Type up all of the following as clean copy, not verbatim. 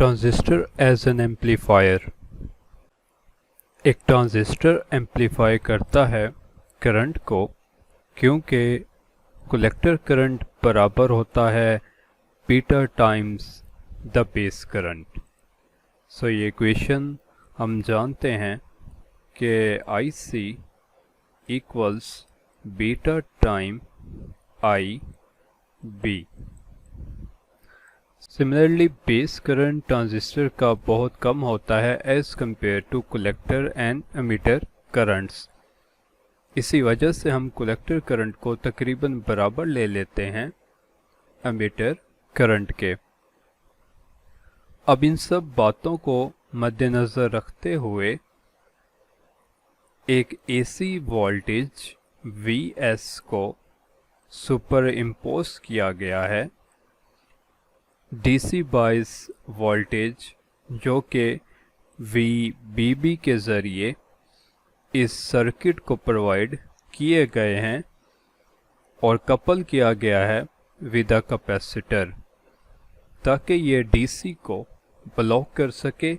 Transistor as an amplifier. एक transistor amplify करता है करंट को, क्योंकि कलेक्टर करंट बराबर होता है beta times the base current. So ये इक्वेशन हम जानते हैं कि IC equals beta time IB। Similarly base current transistor का बहुत कम होता है as compare to collector and emitter currents. इसी वजह से हम कलेक्टर करंट को तकरीबन बराबर ले लेते हैं एमिटर करंट के। अब इन सब बातों को मद्देनज़र रखते हुए एक AC वोल्टेज Vs को सुपर इम्पोज किया गया है DC बायस वोल्टेज जो कि VBB के ज़रिए इस सर्किट को प्रोवाइड किए गए हैं और कपल किया गया है विद अ कैपेसिटर, ताकि ये DC को ब्लॉक कर सके।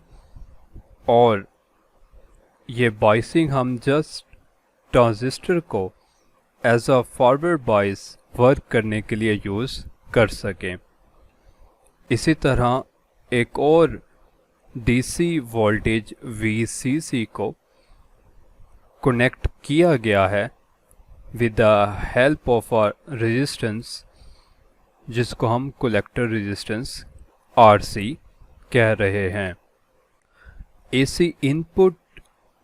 और ये बाइसिंग हम जस्ट ट्रांजिस्टर को as a forward bias work करने के लिए यूज़ कर सकें। इसी तरह एक और DC वोल्टेज VCC को कनेक्ट किया गया है with the help of a resistance, जिसको हम कलेक्टर रेजिस्टेंस RC कह रहे हैं। AC इनपुट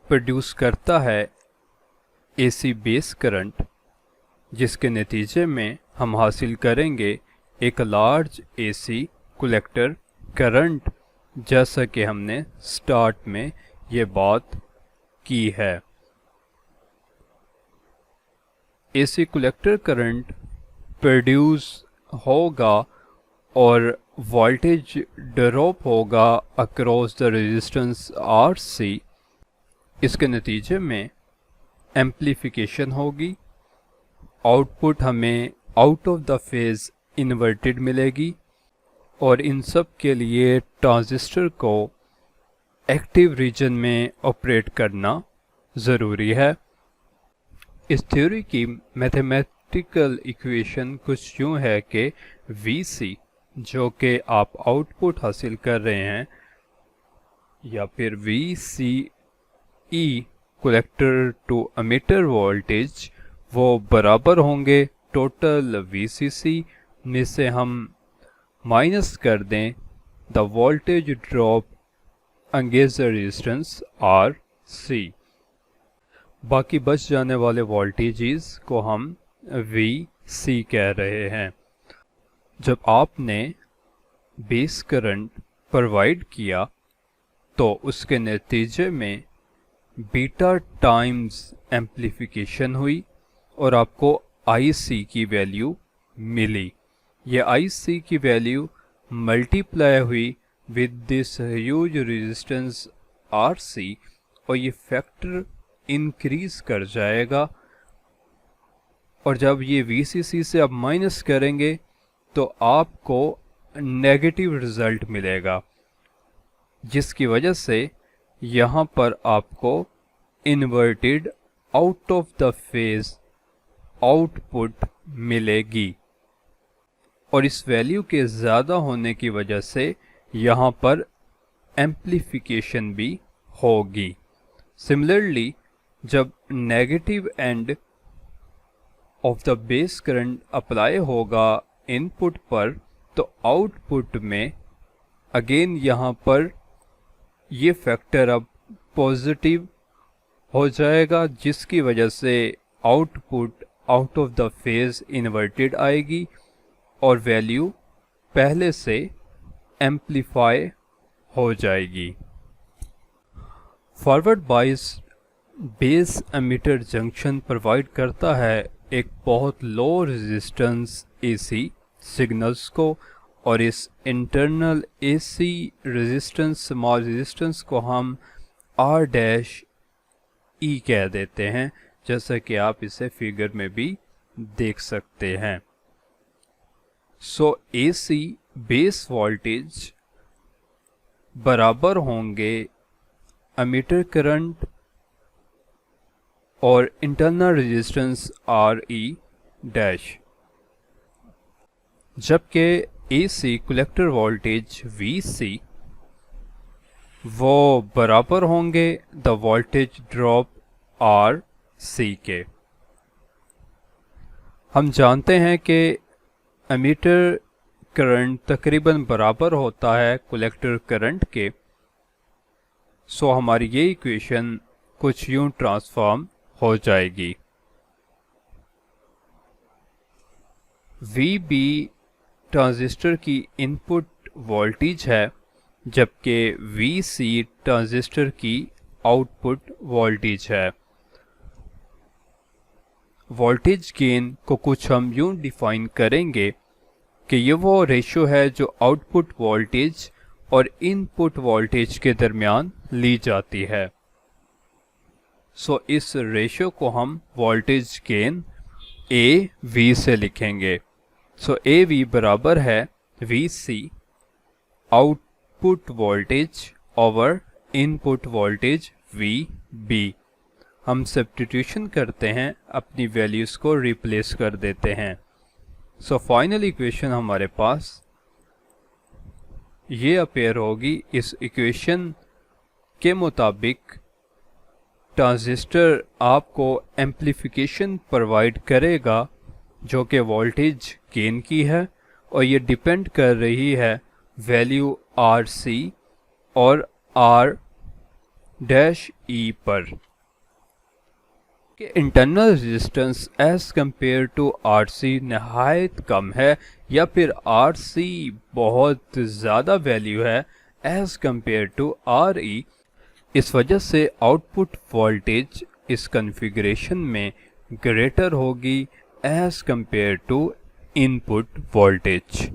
प्रोड्यूस करता है AC बेस करंट, जिसके नतीजे में हम हासिल करेंगे एक लार्ज AC कलेक्टर करंट, जैसा कि हमने स्टार्ट में ये बात की है। AC कलेक्टर करंट प्रोड्यूस होगा और वोल्टेज ड्रॉप होगा अक्रॉस द रेजिस्टेंस RC। इसके नतीजे में एम्प्लीफिकेशन होगी, आउटपुट हमें out of the phase inverted मिलेगी। और इन सब के लिए ट्रांजिस्टर को एक्टिव रीजन में ऑपरेट करना ज़रूरी है। इस थ्योरी की मैथमेटिकल इक्वेशन कुछ यूँ है कि VC जो कि आप आउटपुट हासिल कर रहे हैं, या फिर VCE collector to emitter voltage, वो बराबर होंगे टोटल VCC में से हम माइनस कर दें the voltage drop against the resistance RC। बाकी बच जाने वाले वोल्टेजेस को हम VC कह रहे हैं। जब आपने बेस करंट प्रोवाइड किया तो उसके नतीजे में बीटा टाइम्स एम्प्लीफिकेशन हुई और आपको IC की वैल्यू मिली। ये IC की वैल्यू मल्टीप्लाई हुई with this huge resistance RC और ये फैक्टर इंक्रीज कर जाएगा। और जब ये VCC से आप माइनस करेंगे तो आपको नेगेटिव रिजल्ट मिलेगा, जिसकी वजह से यहाँ पर आपको inverted out of the phase output मिलेगी। और इस वैल्यू के ज़्यादा होने की वजह से यहाँ पर एम्प्लीफिकेशन भी होगी। सिमिलरली जब negative end of the base current apply होगा इनपुट पर, तो आउटपुट में अगेन यहाँ पर ये फैक्टर अब पॉजिटिव हो जाएगा, जिसकी वजह से output out of the phase inverted आएगी और वैल्यू पहले से एम्प्लीफाई हो जाएगी। Forward bias base emitter junction provide करता है एक बहुत लो रेजिस्टेंस AC सिग्नल्स को, और इस internal AC resistance small resistance को हम R' कह देते हैं, जैसा कि आप इसे फिगर में भी देख सकते हैं। सो AC बेस वोल्टेज बराबर होंगे एमीटर करंट और internal resistance R E dash, जबकि AC कलेक्टर वोल्टेज VC वो बराबर होंगे द वोल्टेज ड्रॉप RC के। हम जानते हैं कि एमीटर करंट तकरीबन बराबर होता है कलेक्टर करंट के, सो हमारी ये इक्वेशन कुछ यूं ट्रांसफॉर्म हो जाएगी। VB ट्रांजिस्टर की इनपुट वोल्टेज है, जबकि VC ट्रांजिस्टर की आउटपुट वोल्टेज है। वोल्टेज गेन को कुछ हम यूं डिफाइन करेंगे कि ये वो रेशो है जो आउटपुट वोल्टेज और इनपुट वोल्टेज के दरमियान ली जाती है। सो इस रेशो को हम वोल्टेज गेन AV से लिखेंगे। सो AV बराबर है VC output voltage over input voltage VB। हम सब्स्टिट्यूशन करते हैं, अपनी वैल्यूज को रिप्लेस कर देते हैं। सो फाइनल इक्वेशन हमारे पास ये अपेयर होगी। इस इक्वेशन के मुताबिक ट्रांजिस्टर आपको एम्प्लीफिकेशन प्रोवाइड करेगा जो कि वोल्टेज गेन की है, और ये डिपेंड कर रही है वैल्यू RC और R डैश E पर। कि internal resistance as compare to RC नहायत कम है, या फिर RC बहुत ज़्यादा वैल्यू है एज कंपेयर टू RE। इस वजह से आउटपुट वोल्टेज इस कॉन्फ़िगरेशन में ग्रेटर होगी as compare to input voltage.